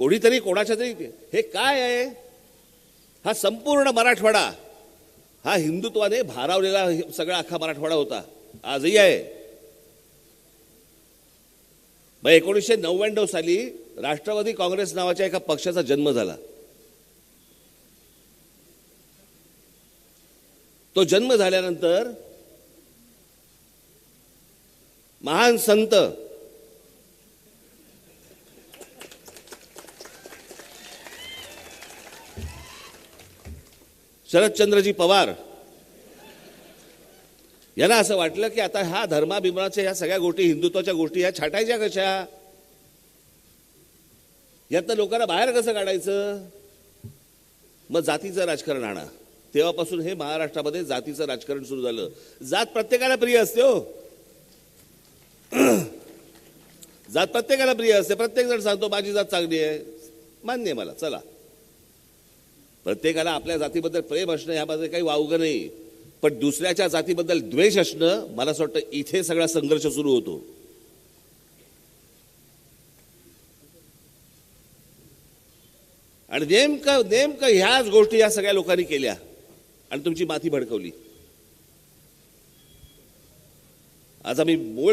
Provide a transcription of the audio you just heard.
कोणीतरी कोणाच्या तरी हे काय आहे? हा संपूर्ण मराठवाडा हा हिंदुत्वाने भारावलेला सगळा अख्खा मराठवाडा होता, आजही आहे. मग 1999 साली राष्ट्रवादी काँग्रेस नावाच्या एका पक्षाचा जन्म झाला. तो जन्म झाल्यानंतर महान संत शरदचंद्रजी पवार यांना असं वाटलं की आता ह्या धर्माभिमानाच्या ह्या सगळ्या गोष्टी, हिंदुत्वाच्या गोष्टी ह्या छाटायच्या कशा, यातनं लोकांना बाहेर कसं काढायचं. मग जातीचं राजकारण आणा. तेव्हापासून हे महाराष्ट्रामध्ये जातीचं राजकारण सुरू झालं. जात प्रत्येकाला प्रिय असते हो, जात प्रत्येकाला प्रिय असते. प्रत्येक जण सांगतो माझी जात चांगली आहे, मान्य आहे मला, चला. प्रत्येकाला आपल्या जातीबद्दल प्रेम असणं ह्यामध्ये काही वावगं नाही, पण दुसऱ्याच्या जातीबद्दल द्वेष असणं, मला असं वाटतं इथे सगळा संघर्ष सुरू होतो. आणि नेमकं ह्याच गोष्टी या सगळ्या लोकांनी केल्या आणि तुमची माथी भडकवली. आज आम्ही मूळ